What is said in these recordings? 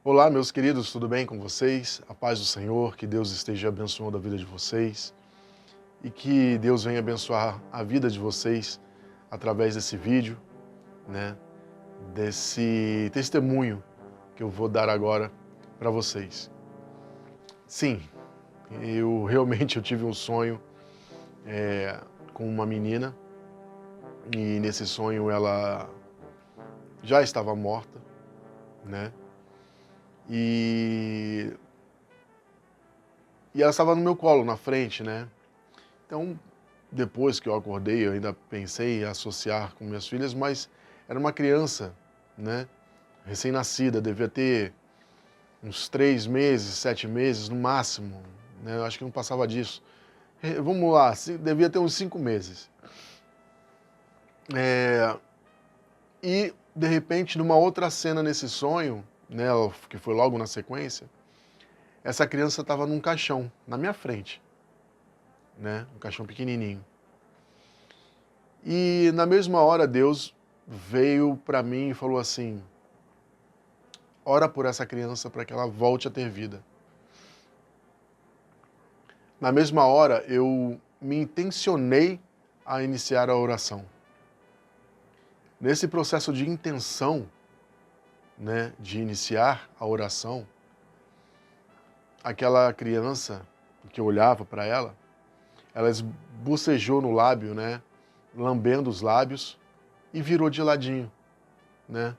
Olá, meus queridos, tudo bem com vocês? A paz do Senhor, que Deus esteja abençoando a vida de vocês e que Deus venha abençoar a vida de vocês através desse vídeo, né? Desse testemunho que eu vou dar agora para vocês. Sim, eu tive um sonho com uma menina e nesse sonho ela já estava morta, né? E, e ela estava no meu colo, na frente, né? Então, depois que eu acordei, eu ainda pensei em associar com minhas filhas, mas era uma criança, né? Recém-nascida, devia ter uns 3 meses, 7 meses no máximo, né? Eu acho que não passava disso. Vamos lá, devia ter uns 5 meses. E, de repente, numa outra cena nesse sonho, né, que foi logo na sequência, essa criança estava num caixão, na minha frente, né? Um caixão pequenininho. E na mesma hora Deus veio para mim e falou assim: ora por essa criança para que ela volte a ter vida. Na mesma hora eu me intencionei a iniciar a oração. Nesse processo de intenção, né, de iniciar a oração, aquela criança que eu olhava para ela bocejou no lábio, né, lambendo os lábios e virou de ladinho, né?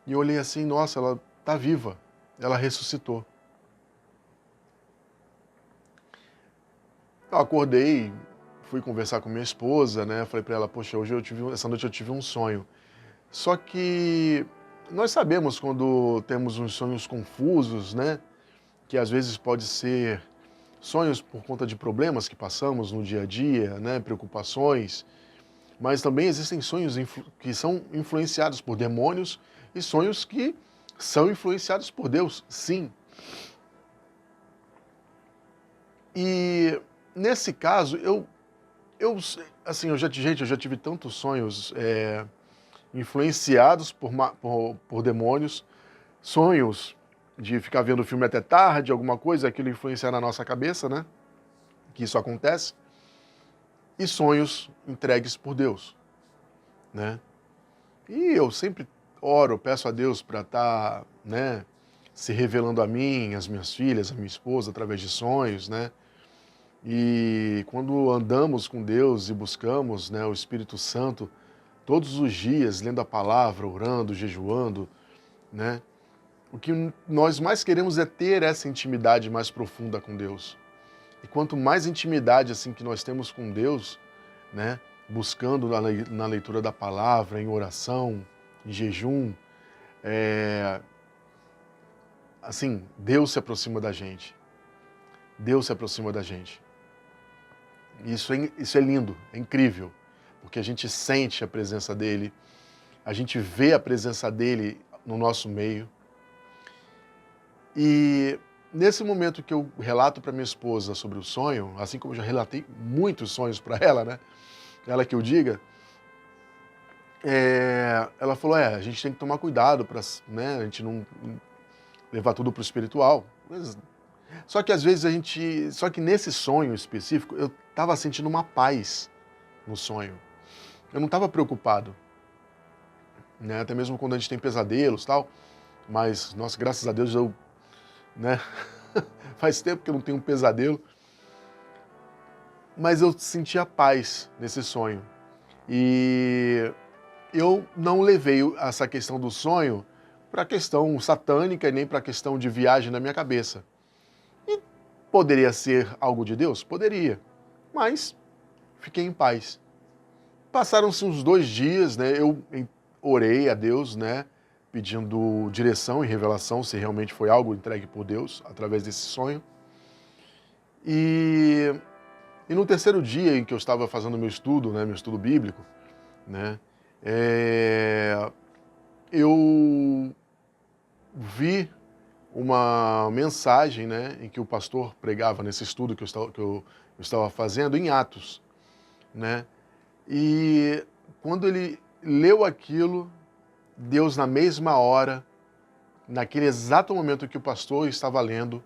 E eu olhei assim, nossa, ela está viva, ela ressuscitou. Eu acordei, fui conversar com minha esposa, né? Falei para ela, poxa, essa noite eu tive um sonho. Só que nós sabemos quando temos uns sonhos confusos, né? Que às vezes pode ser sonhos por conta de problemas que passamos no dia a dia, né? Preocupações. Mas também existem sonhos que são influenciados por demônios e sonhos que são influenciados por Deus, sim. E nesse caso, assim, eu já tive tantos sonhos influenciados por demônios, sonhos de ficar vendo filme até tarde, alguma coisa, aquilo influenciar na nossa cabeça, né? Que isso acontece. E sonhos entregues por Deus, né? E eu sempre oro, peço a Deus para estar, né, se revelando a mim, às minhas filhas, a minha esposa, através de sonhos, né? E quando andamos com Deus e buscamos, né, o Espírito Santo todos os dias, lendo a palavra, orando, jejuando, né? O que nós mais queremos é ter essa intimidade mais profunda com Deus. E quanto mais intimidade assim que nós temos com Deus, né, buscando na leitura da palavra, em oração, em jejum, assim, Deus se aproxima da gente. Deus se aproxima da gente. Isso é lindo, é incrível, porque a gente sente a presença dele, a gente vê a presença dele no nosso meio. E nesse momento que eu relato para minha esposa sobre o sonho, assim como eu já relatei muitos sonhos para ela, né? Ela que eu diga, ela falou, a gente tem que tomar cuidado para, né, a gente não levar tudo para o espiritual. Só que às vezes só que nesse sonho específico, eu estava sentindo uma paz no sonho. Eu não estava preocupado, né? Até mesmo quando a gente tem pesadelos, tal, mas nossa, graças a Deus né? Faz tempo que eu não tenho um pesadelo, mas eu senti a paz nesse sonho. E eu não levei essa questão do sonho para a questão satânica e nem para a questão de viagem na minha cabeça. E poderia ser algo de Deus? Poderia, mas fiquei em paz. Passaram-se uns 2 dias, né? Eu orei a Deus, né? Pedindo direção e revelação se realmente foi algo entregue por Deus através desse sonho. E no terceiro dia em que eu estava fazendo meu estudo, né? Meu estudo bíblico, né? Eu vi uma mensagem, né? Em que o pastor pregava nesse estudo que eu estava fazendo em Atos, né? E quando ele leu aquilo, Deus na mesma hora naquele exato momento que o pastor estava lendo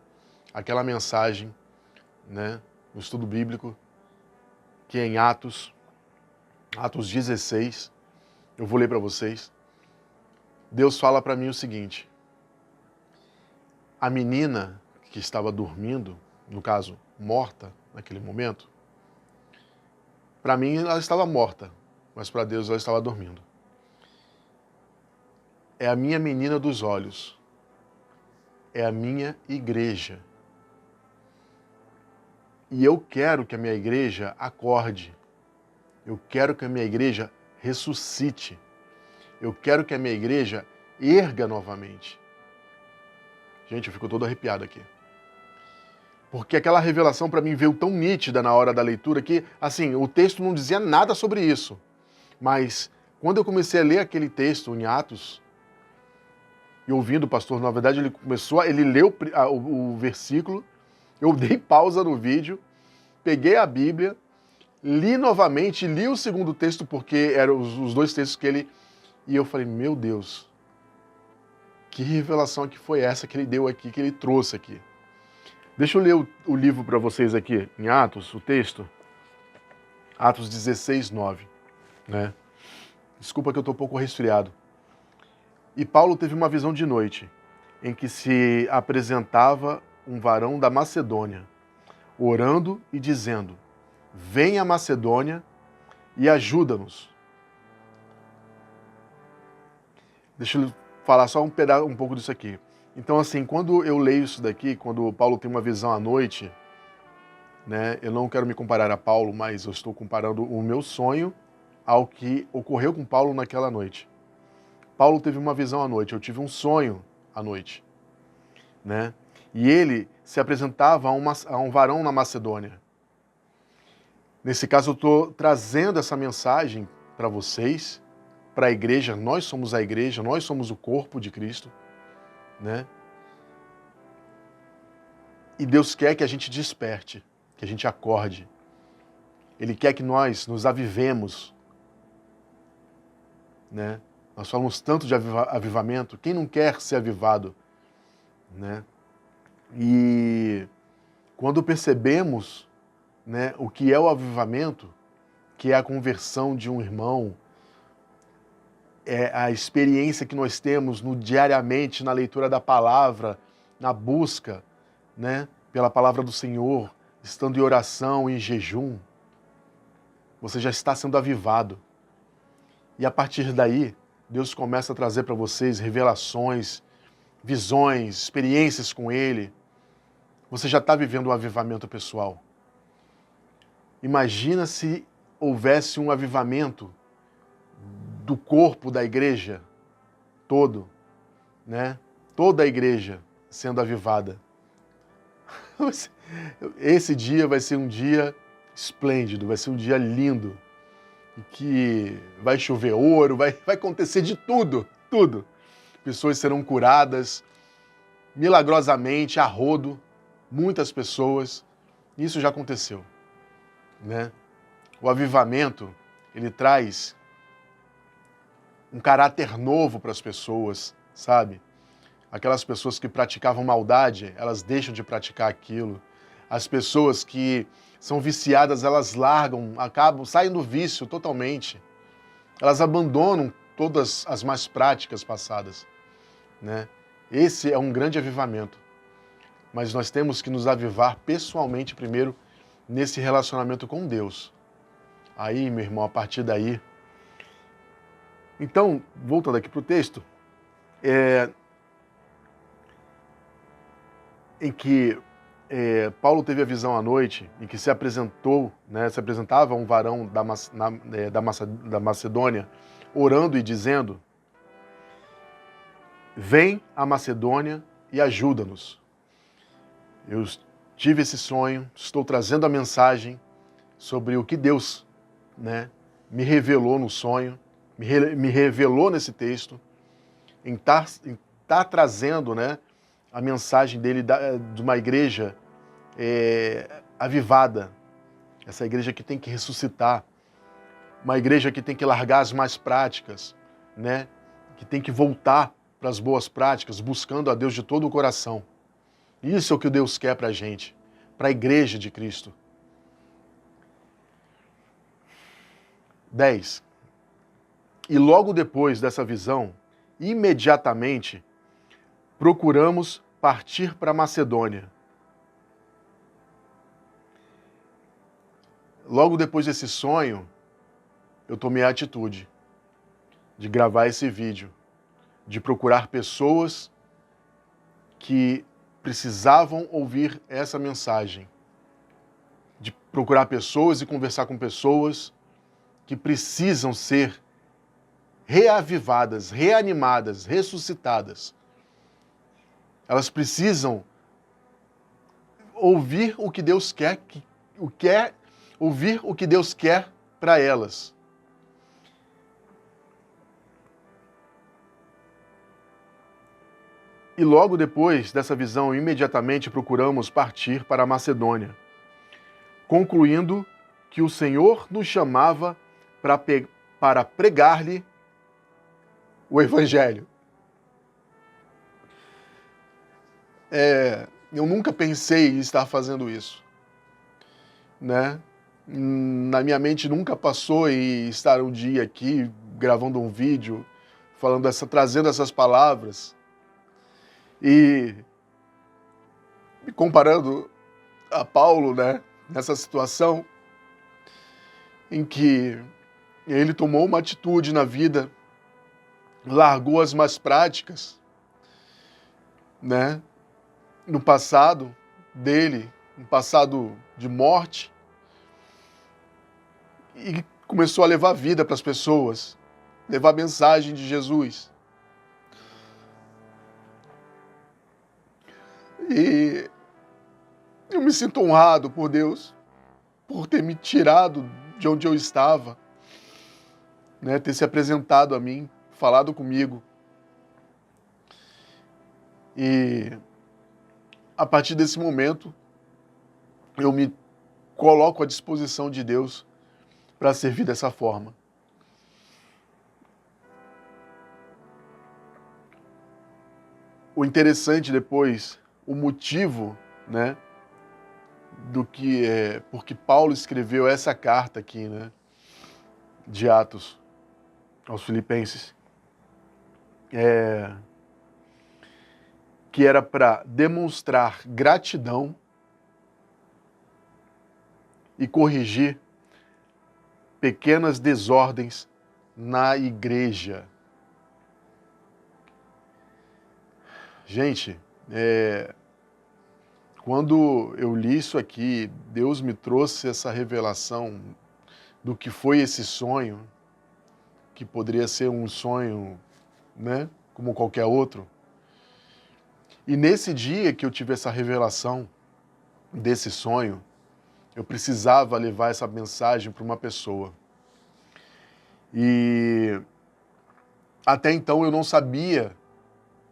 aquela mensagem, né, no estudo bíblico, que é em Atos 16, eu vou ler para vocês. Deus fala para mim o seguinte: a menina que estava dormindo, no caso, morta naquele momento, para mim ela estava morta, mas para Deus ela estava dormindo. É a minha menina dos olhos, é a minha igreja. E eu quero que a minha igreja acorde, eu quero que a minha igreja ressuscite, eu quero que a minha igreja erga novamente. Gente, eu fico todo arrepiado aqui. Porque aquela revelação para mim veio tão nítida na hora da leitura que, assim, o texto não dizia nada sobre isso. Mas quando eu comecei a ler aquele texto em Atos, e ouvindo o pastor, na verdade ele leu o versículo, eu dei pausa no vídeo, peguei a Bíblia, li novamente, li o segundo texto, porque eram os dois textos que ele... E eu falei, meu Deus, que revelação que foi essa que ele deu aqui, que ele trouxe aqui. Deixa eu ler o livro para vocês aqui, em Atos, o texto. Atos 16, 9. Né? Desculpa que eu estou um pouco resfriado. E Paulo teve uma visão de noite, em que se apresentava um varão da Macedônia, orando e dizendo, vem a Macedônia e ajuda-nos. Deixa eu falar só um pouco disso aqui. Então, assim, quando eu leio isso daqui, quando Paulo tem uma visão à noite, né, eu não quero me comparar a Paulo, mas eu estou comparando o meu sonho ao que ocorreu com Paulo naquela noite. Paulo teve uma visão à noite, eu tive um sonho à noite, né? E ele se apresentava a um varão na Macedônia. Nesse caso, eu estou trazendo essa mensagem para vocês, para a igreja. Nós somos a igreja, nós somos o corpo de Cristo, né? E Deus quer que a gente desperte, que a gente acorde. Ele quer que nós nos avivemos, né? Nós falamos tanto de avivamento, quem não quer ser avivado, né? E quando percebemos, né, o que é o avivamento, que é a conversão de um irmão, é a experiência que nós temos diariamente na leitura da palavra, na busca, né, pela palavra do Senhor, estando em oração, em jejum, você já está sendo avivado. E a partir daí, Deus começa a trazer para vocês revelações, visões, experiências com Ele. Você já está vivendo um avivamento pessoal. Imagina se houvesse um avivamento do corpo da igreja todo, né? Toda a igreja sendo avivada. Esse dia vai ser um dia esplêndido, vai ser um dia lindo, em que vai chover ouro, vai acontecer de tudo, tudo. Pessoas serão curadas milagrosamente, a rodo, muitas pessoas. Isso já aconteceu, né? O avivamento, ele traz um caráter novo para as pessoas, sabe? Aquelas pessoas que praticavam maldade, elas deixam de praticar aquilo. As pessoas que são viciadas, elas largam, saem do vício totalmente. Elas abandonam todas as más práticas passadas, né? Esse é um grande avivamento. Mas nós temos que nos avivar pessoalmente primeiro nesse relacionamento com Deus. Aí, meu irmão, a partir daí... Então, voltando aqui para o texto, em que Paulo teve a visão à noite, em que se apresentava um varão da Macedônia, orando e dizendo, vem a Macedônia e ajuda-nos. Eu tive esse sonho, estou trazendo a mensagem sobre o que Deus, né, me revelou no sonho, me revelou nesse texto, em estar trazendo, né, a mensagem dele de uma igreja avivada, essa igreja que tem que ressuscitar, uma igreja que tem que largar as más práticas, né, que tem que voltar para as boas práticas, buscando a Deus de todo o coração. Isso é o que Deus quer para a gente, para a igreja de Cristo. 10. E logo depois dessa visão, imediatamente, procuramos partir para Macedônia. Logo depois desse sonho, eu tomei a atitude de gravar esse vídeo, de procurar pessoas que precisavam ouvir essa mensagem, de procurar pessoas e conversar com pessoas que precisam ser reavivadas, reanimadas, ressuscitadas. Elas precisam ouvir o que Deus quer, ouvir o que Deus quer para elas. E logo depois dessa visão, imediatamente procuramos partir para a Macedônia, concluindo que o Senhor nos chamava para pregar-lhe o Evangelho. Eu nunca pensei em estar fazendo isso, né? Na minha mente nunca passou em estar um dia aqui gravando um vídeo, trazendo essas palavras e me comparando a Paulo, né? Nessa situação em que ele tomou uma atitude na vida, largou as más práticas, né? No passado dele, um passado de morte, e começou a levar vida para as pessoas, levar a mensagem de Jesus. E eu me sinto honrado por Deus, por ter me tirado de onde eu estava, né, ter se apresentado a mim, falado comigo. E a partir desse momento, eu me coloco à disposição de Deus para servir dessa forma. O interessante depois, o motivo, né, porque Paulo escreveu essa carta aqui, né, de Atos aos Filipenses, que era para demonstrar gratidão e corrigir pequenas desordens na igreja. Gente, quando eu li isso aqui, Deus me trouxe essa revelação do que foi esse sonho, que poderia ser um sonho, né, como qualquer outro. E nesse dia que eu tive essa revelação desse sonho, eu precisava levar essa mensagem para uma pessoa. E até então eu não sabia,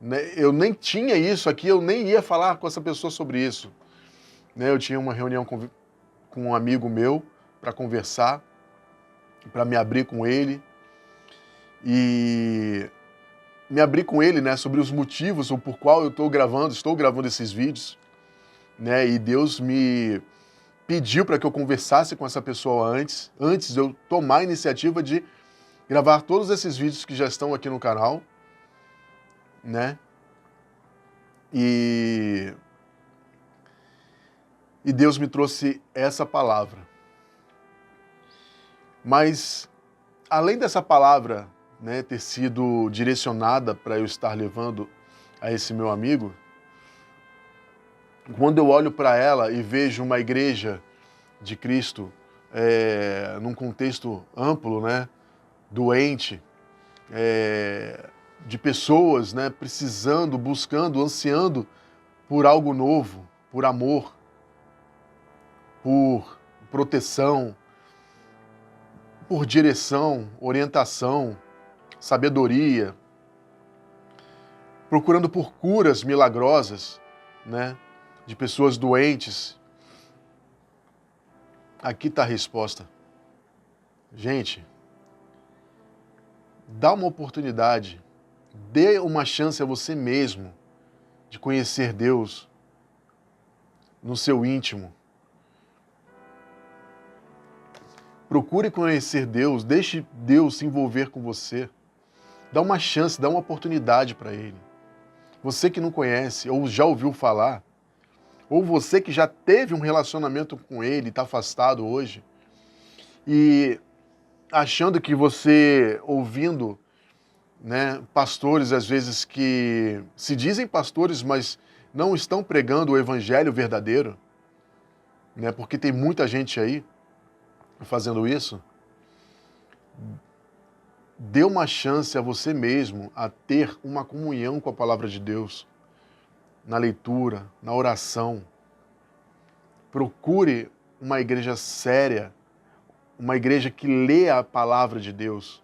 né, eu nem tinha isso aqui, eu nem ia falar com essa pessoa sobre isso. Né, eu tinha uma reunião com um amigo meu para conversar, para me abrir com ele. E me abrir com ele, né, sobre os motivos por qual eu estou gravando esses vídeos, né, e Deus me pediu para que eu conversasse com essa pessoa antes de eu tomar a iniciativa de gravar todos esses vídeos que já estão aqui no canal, né, e Deus me trouxe essa palavra. Mas, além dessa palavra, né, ter sido direcionada para eu estar levando a esse meu amigo, quando eu olho para ela e vejo uma igreja de Cristo num contexto amplo, né, doente, de pessoas, né, precisando, buscando, ansiando por algo novo, por amor, por proteção, por direção, orientação, sabedoria, procurando por curas milagrosas, né, de pessoas doentes. Aqui está a resposta. Gente, dá uma oportunidade Dê uma chance a você mesmo de conhecer Deus no seu íntimo. Procure conhecer Deus, deixe Deus se envolver com você. Dá uma chance, dá uma oportunidade para Ele. Você que não conhece ou já ouviu falar, ou você que já teve um relacionamento com Ele e está afastado hoje, e achando que você, ouvindo, né, pastores às vezes que se dizem pastores, mas não estão pregando o evangelho verdadeiro, né, porque tem muita gente aí fazendo isso, dê uma chance a você mesmo a ter uma comunhão com a palavra de Deus, na leitura, na oração. Procure uma igreja séria, uma igreja que lê a palavra de Deus.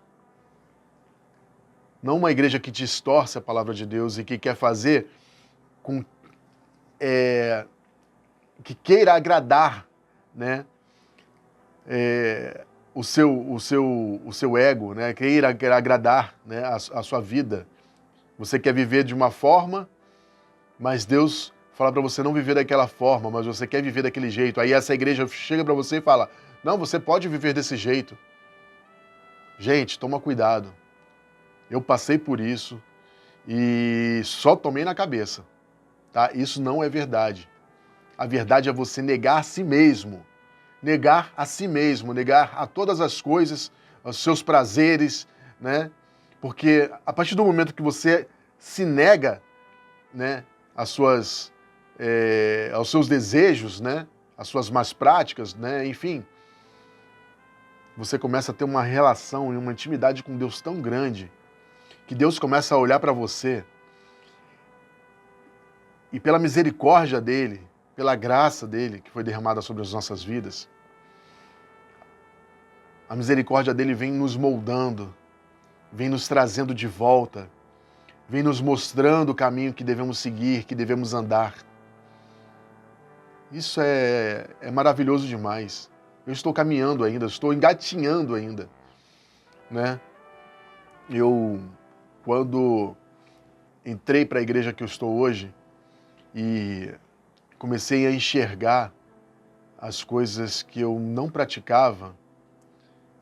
Não uma igreja que distorce a palavra de Deus e que quer fazer com que queira agradar, né, o seu ego, né, queira agradar, né, a sua vida. Você quer viver de uma forma, mas Deus fala para você não viver daquela forma, mas você quer viver daquele jeito. Aí essa igreja chega para você e fala, não, você pode viver desse jeito. Gente, toma cuidado. Eu passei por isso e só tomei na cabeça, tá? Isso não é verdade. A verdade é você negar a si mesmo. Negar a si mesmo, negar a todas as coisas, aos seus prazeres, né? Porque a partir do momento que você se nega, né, aos seus desejos, né, às suas más práticas, né, enfim, você começa a ter uma relação e uma intimidade com Deus tão grande que Deus começa a olhar para você e pela misericórdia dele, pela graça dele que foi derramada sobre as nossas vidas, a misericórdia dele vem nos moldando, vem nos trazendo de volta, vem nos mostrando o caminho que devemos seguir, que devemos andar. Isso é maravilhoso demais. Eu estou caminhando ainda, estou engatinhando ainda, né? Quando entrei para a igreja que eu estou hoje e comecei a enxergar as coisas que eu não praticava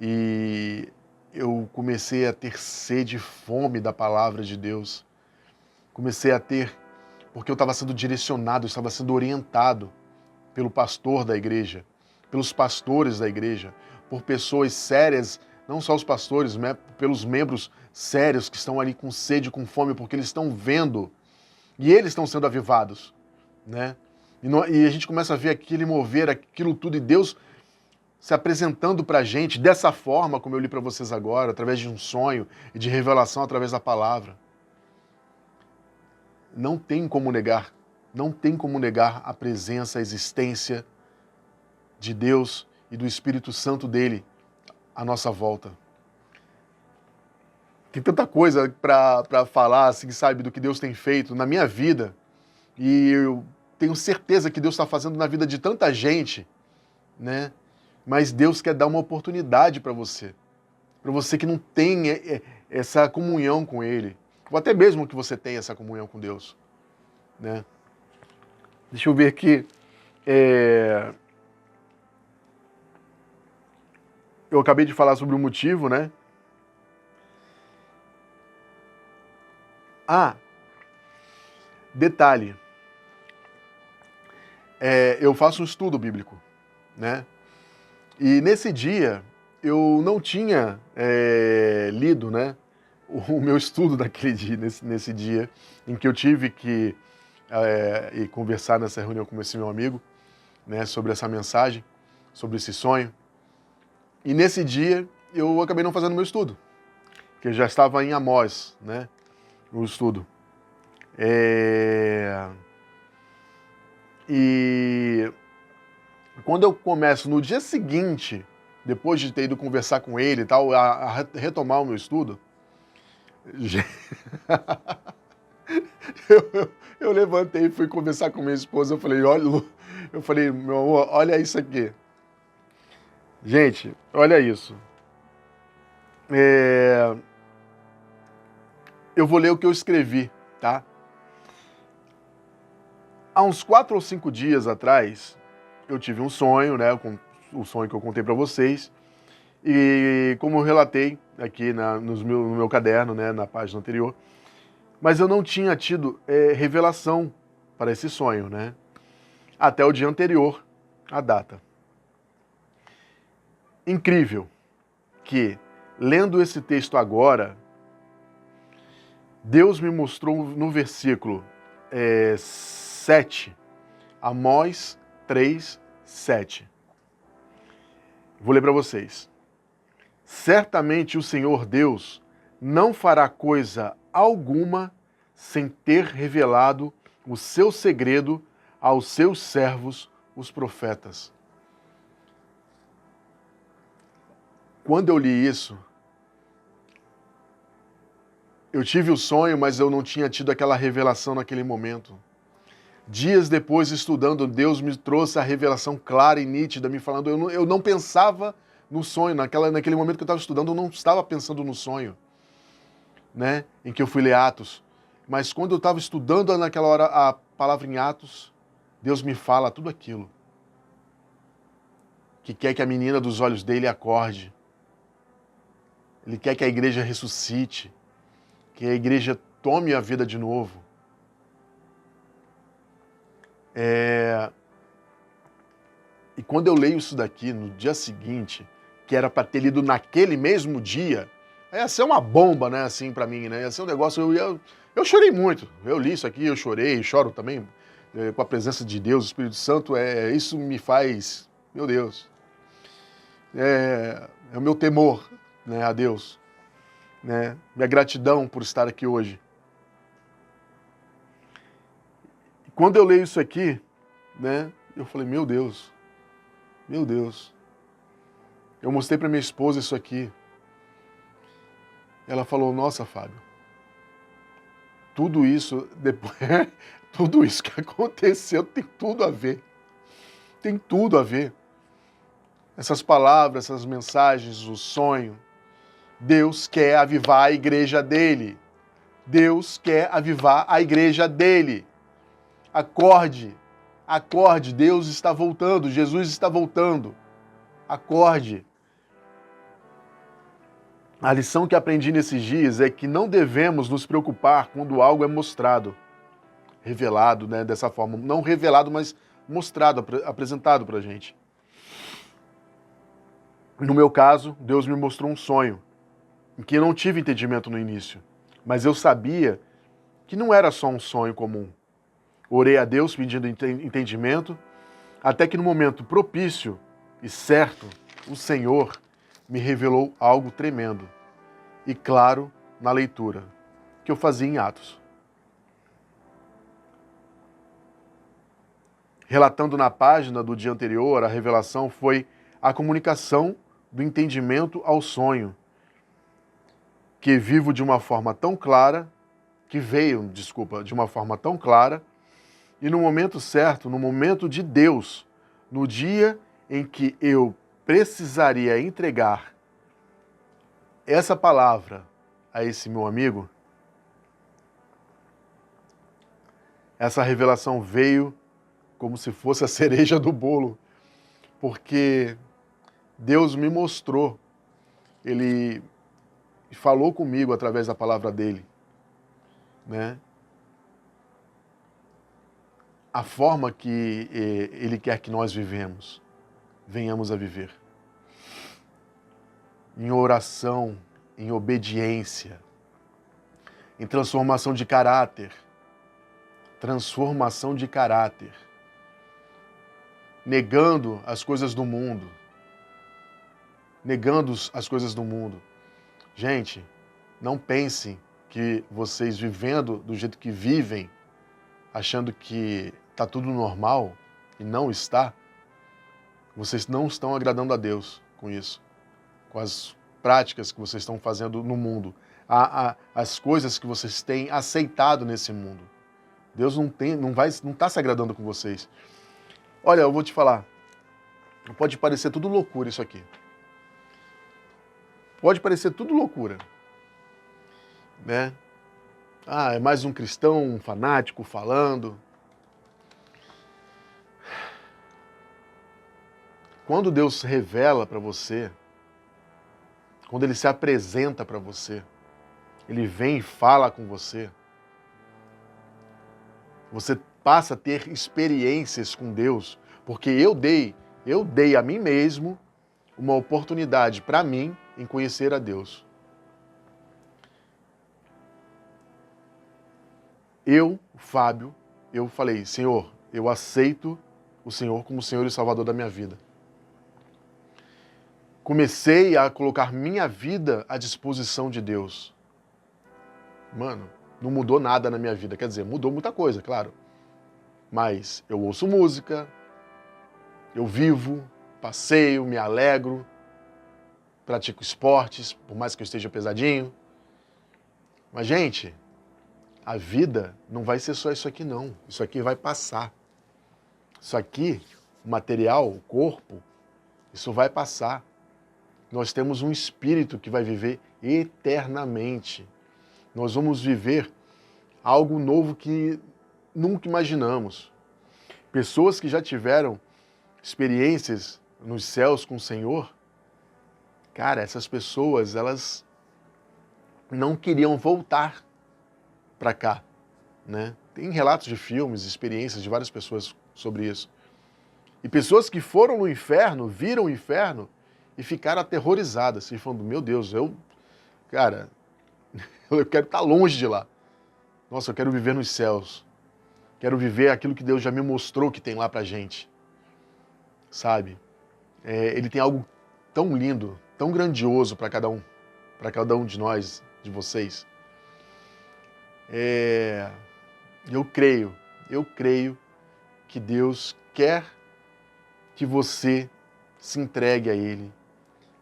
e eu comecei a ter sede e fome da palavra de Deus. Comecei a ter, porque eu estava sendo direcionado, eu estava sendo orientado pelo pastor da igreja, pelos pastores da igreja, por pessoas sérias, não só os pastores, né, pelos membros sérios que estão ali com sede, com fome, porque eles estão vendo e eles estão sendo avivados, né? E a gente começa a ver aquele mover, aquilo tudo, e Deus se apresentando para a gente dessa forma, como eu li para vocês agora, através de um sonho e de revelação através da palavra. Não tem como negar, não tem como negar a presença, a existência de Deus e do Espírito Santo dele à nossa volta. Tem tanta coisa para falar, assim, sabe, do que Deus tem feito na minha vida, e eu tenho certeza que Deus está fazendo na vida de tanta gente, né? Mas Deus quer dar uma oportunidade para você que não tem essa comunhão com Ele, ou até mesmo que você tenha essa comunhão com Deus, né? Deixa eu ver aqui. Eu acabei de falar sobre o motivo, né? Detalhe. Eu faço um estudo bíblico, né? E nesse dia eu não tinha lido, né, o meu estudo daquele dia, nesse dia em que eu tive que conversar nessa reunião com esse meu amigo, né, sobre essa mensagem, sobre esse sonho. E nesse dia eu acabei não fazendo meu estudo, que eu já estava em Amós, né, o estudo. E quando eu começo no dia seguinte, depois de ter ido conversar com ele e tal, a retomar o meu estudo, eu levantei e fui conversar com minha esposa. Eu falei, meu amor, olha isso aqui. Gente, olha isso. eu vou ler o que eu escrevi, tá? Há uns 4 ou 5 dias atrás, eu tive um sonho, né? O sonho que eu contei para vocês. E como eu relatei aqui no meu caderno, né, na página anterior, mas eu não tinha tido revelação para esse sonho, né? Até o dia anterior, a data. Incrível que, lendo esse texto agora, Deus me mostrou no versículo 7, Amós 3, 7. Vou ler para vocês. Certamente o Senhor Deus não fará coisa alguma sem ter revelado o seu segredo aos seus servos, os profetas. Quando eu li isso, eu tive o sonho, mas eu não tinha tido aquela revelação naquele momento. Dias depois, estudando, Deus me trouxe a revelação clara e nítida, me falando, eu não pensava no sonho, naquele momento que eu estava estudando, eu não estava pensando no sonho, né, em que eu fui ler Atos. Mas quando eu estava estudando naquela hora a palavra em Atos, Deus me fala tudo aquilo. Que quer que a menina dos olhos dele acorde. Ele quer que a igreja ressuscite, que a igreja tome a vida de novo. E quando eu leio isso daqui, no dia seguinte, que era para ter lido naquele mesmo dia, ia ser uma bomba, né, assim, para mim, né? Ia ser um negócio, eu chorei muito. Eu li isso aqui, eu chorei, choro também com a presença de Deus, o Espírito Santo, isso me faz, meu Deus, é o meu temor, né, a Deus, né? Minha gratidão por estar aqui hoje. E quando eu leio isso aqui, né, eu falei, meu Deus. Eu mostrei para minha esposa isso aqui. Ela falou, nossa, Fábio, tudo isso depois, tudo isso que aconteceu tem tudo a ver. Tem tudo a ver. Essas palavras, essas mensagens, o sonho. Deus quer avivar a igreja dele. Deus quer avivar a igreja dele. Acorde, acorde, Deus está voltando, Jesus está voltando. Acorde. A lição que aprendi nesses dias é que não devemos nos preocupar quando algo é mostrado, revelado, né, dessa forma. Não revelado, mas mostrado, apresentado para a gente. No meu caso, Deus me mostrou um sonho, em que eu não tive entendimento no início, mas eu sabia que não era só um sonho comum. Orei a Deus pedindo entendimento, até que no momento propício e certo, o Senhor me revelou algo tremendo e claro na leitura que eu fazia em Atos. Relatando na página do dia anterior, a revelação foi a comunicação do entendimento ao sonho, que vivo de uma forma tão clara, de uma forma tão clara, e no momento certo, no momento de Deus, no dia em que eu precisaria entregar essa palavra a esse meu amigo, essa revelação veio como se fosse a cereja do bolo, porque Deus me mostrou, Ele falou comigo através da palavra dele, né? A forma que Ele quer que nós venhamos a viver. Em oração, em obediência, em transformação de caráter. Transformação de caráter. Negando as coisas do mundo. Negando as coisas do mundo. Gente, não pensem que vocês vivendo do jeito que vivem, achando que está tudo normal, e não está, vocês não estão agradando a Deus com isso, com as práticas que vocês estão fazendo no mundo, as coisas que vocês têm aceitado nesse mundo. Deus não está se agradando com vocês. Olha, eu vou te falar, pode parecer tudo loucura isso aqui. Pode parecer tudo loucura, né? Ah, é mais um cristão, um fanático falando. Quando Deus revela para você, quando Ele se apresenta para você, Ele vem e fala com você, você passa a ter experiências com Deus, porque eu dei a mim mesmo uma oportunidade para mim em conhecer a Deus. Eu, Fábio, eu falei, Senhor, eu aceito o Senhor como Senhor e Salvador da minha vida. Comecei a colocar minha vida à disposição de Deus. Mano, não mudou nada na minha vida. Quer dizer, mudou muita coisa, claro. Mas eu ouço música, eu vivo, passeio, me alegro, pratico esportes, por mais que eu esteja pesadinho. Mas, gente, a vida não vai ser só isso aqui, não. Isso aqui vai passar. Isso aqui, o material, o corpo, isso vai passar. Nós temos um espírito que vai viver eternamente. Nós vamos viver algo novo que nunca imaginamos. Pessoas que já tiveram experiências nos céus com o Senhor, cara, essas pessoas, elas não queriam voltar para cá, né? Tem relatos de filmes, experiências de várias pessoas sobre isso. E pessoas que foram no inferno, viram o inferno e ficaram aterrorizadas, e falando, meu Deus, cara, eu quero estar longe de lá. Nossa, eu quero viver nos céus. Quero viver aquilo que Deus já me mostrou que tem lá pra gente. Sabe? Ele tem algo tão lindo, tão grandioso para cada um de nós, de vocês. Eu creio que Deus quer que você se entregue a Ele,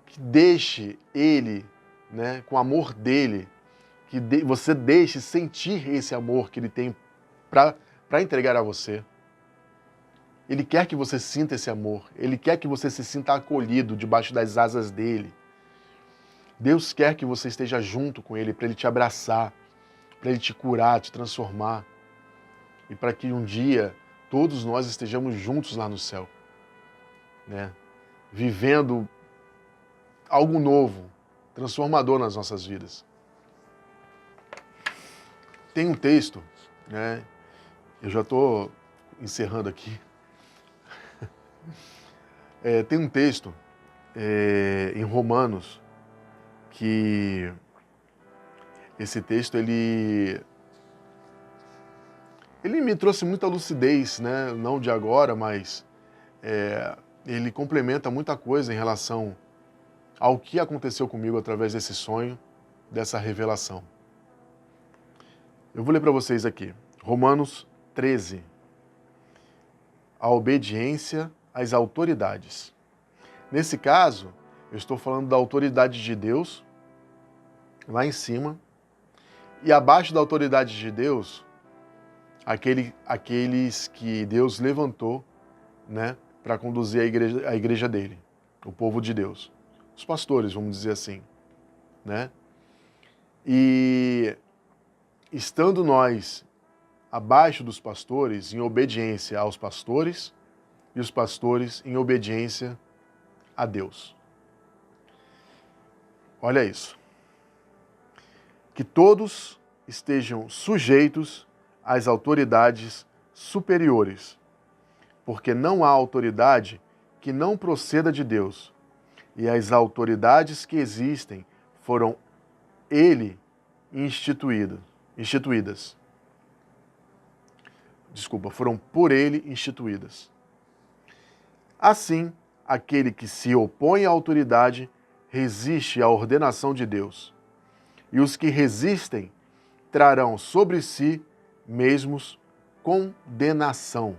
que deixe Ele, né, com o amor dEle, que você deixe sentir esse amor que Ele tem para entregar a você. Ele quer que você sinta esse amor, Ele quer que você se sinta acolhido debaixo das asas dEle. Deus quer que você esteja junto com Ele, para Ele te abraçar, para Ele te curar, te transformar, e para que um dia todos nós estejamos juntos lá no céu, né? Vivendo algo novo, transformador nas nossas vidas. Tem um texto, né? Eu já estou encerrando aqui. Tem um texto em Romanos que esse texto ele me trouxe muita lucidez, né? Não de agora, mas ele complementa muita coisa em relação ao que aconteceu comigo através desse sonho, dessa revelação. Eu vou ler para vocês aqui, Romanos 13. A obediência às autoridades. Nesse caso, eu estou falando da autoridade de Deus, lá em cima, e abaixo da autoridade de Deus, aqueles que Deus levantou, né, para conduzir a igreja dele, o povo de Deus. Os pastores, vamos dizer assim, né? E estando nós abaixo dos pastores, em obediência aos pastores, e os pastores em obediência a Deus. Olha isso. Que todos estejam sujeitos às autoridades superiores, porque não há autoridade que não proceda de Deus, e as autoridades que existem foram foram por ele instituídas. Assim, aquele que se opõe à autoridade resiste à ordenação de Deus, e os que resistem trarão sobre si mesmos condenação.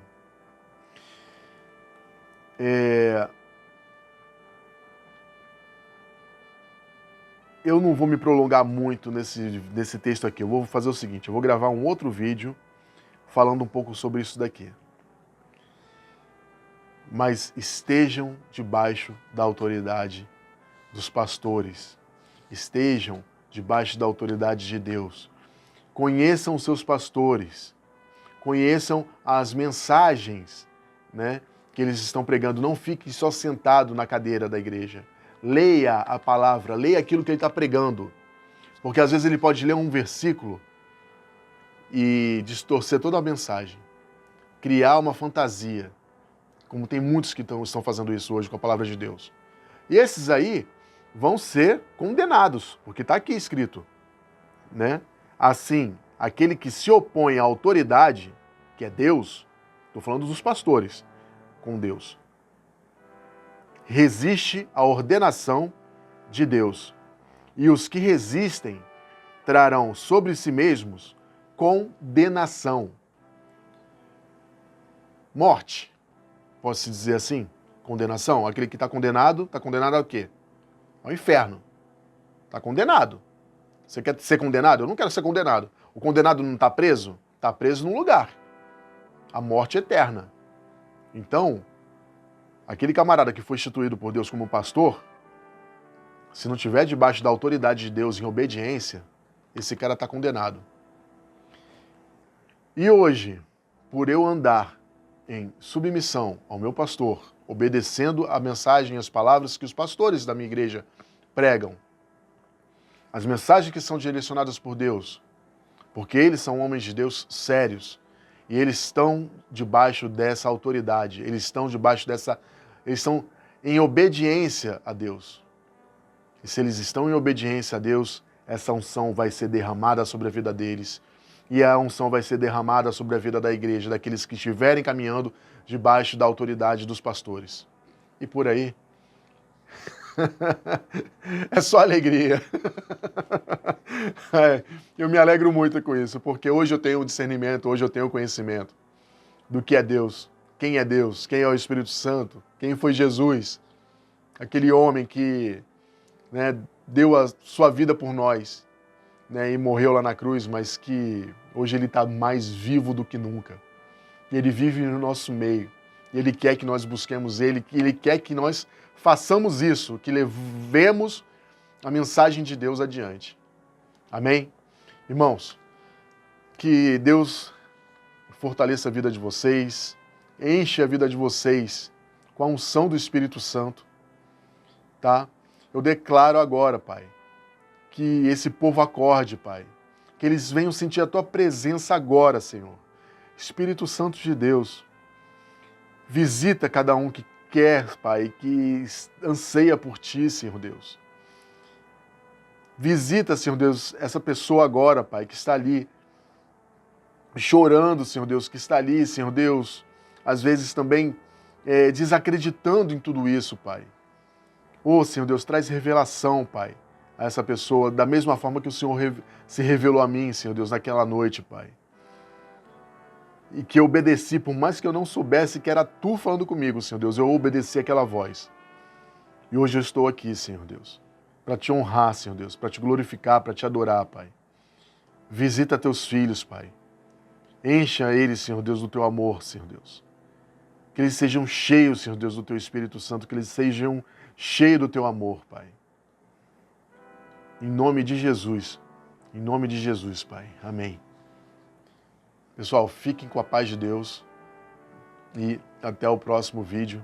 Eu não vou me prolongar muito nesse texto aqui. Eu vou fazer o seguinte, eu vou gravar um outro vídeo falando um pouco sobre isso daqui. Mas estejam debaixo da autoridade dos pastores. Estejam debaixo da autoridade de Deus. conheçam os seus pastores, conheçam as mensagens, né, que eles estão pregando. Não fique só sentado na cadeira da igreja. Leia a palavra, leia aquilo que ele está pregando. Porque às vezes ele pode ler um versículo e distorcer toda a mensagem, criar uma fantasia, como tem muitos que estão fazendo isso hoje com a palavra de Deus. E esses aí vão ser condenados, porque está aqui escrito, né? Assim, aquele que se opõe à autoridade, que é Deus, estou falando dos pastores, com Deus, resiste à ordenação de Deus. E os que resistem trarão sobre si mesmos condenação. Morte, posso dizer assim? Condenação. Aquele que está condenado ao quê? Ao inferno. Está condenado. Você quer ser condenado? Eu não quero ser condenado. O condenado não está preso? Está preso num lugar. A morte eterna. Então, aquele camarada que foi instituído por Deus como pastor, se não estiver debaixo da autoridade de Deus em obediência, esse cara está condenado. E hoje, por eu andar em submissão ao meu pastor, obedecendo a mensagem e as palavras que os pastores da minha igreja pregam, as mensagens que são direcionadas por Deus, porque eles são homens de Deus sérios, e eles estão debaixo dessa autoridade, eles estão em obediência a Deus. E se eles estão em obediência a Deus, essa unção vai ser derramada sobre a vida deles, e a unção vai ser derramada sobre a vida da igreja, daqueles que estiverem caminhando debaixo da autoridade dos pastores. E por aí, é só alegria. Eu me alegro muito com isso, porque hoje eu tenho discernimento, hoje eu tenho conhecimento do que é Deus, quem é o Espírito Santo, quem foi Jesus, aquele homem que, né, deu a sua vida por nós, né, e morreu lá na cruz, mas que hoje ele está mais vivo do que nunca. Ele vive no nosso meio. Ele quer que nós busquemos ele quer que nós façamos isso, que levemos a mensagem de Deus adiante. Amém? Irmãos, que Deus fortaleça a vida de vocês, enche a vida de vocês com a unção do Espírito Santo, tá? Eu declaro agora, Pai, que esse povo acorde, Pai, que eles venham sentir a Tua presença agora, Senhor. Espírito Santo de Deus, visita cada um que quer, Pai, que anseia por Ti, Senhor Deus. Visita, Senhor Deus, essa pessoa agora, Pai, que está ali chorando, Senhor Deus, que está ali, Senhor Deus, às vezes também desacreditando em tudo isso, Pai. Oh, Senhor Deus, traz revelação, Pai, a essa pessoa, da mesma forma que o Senhor se revelou a mim, Senhor Deus, naquela noite, Pai. E que eu obedeci, por mais que eu não soubesse que era Tu falando comigo, Senhor Deus, eu obedeci aquela voz. E hoje eu estou aqui, Senhor Deus, para Te honrar, Senhor Deus, para Te glorificar, para Te adorar, Pai. Visita Teus filhos, Pai. Encha eles, Senhor Deus, do Teu amor, Senhor Deus. Que eles sejam cheios, Senhor Deus, do Teu Espírito Santo, que eles sejam cheios do Teu amor, Pai. Em nome de Jesus, Pai. Amém. Pessoal, fiquem com a paz de Deus e até o próximo vídeo.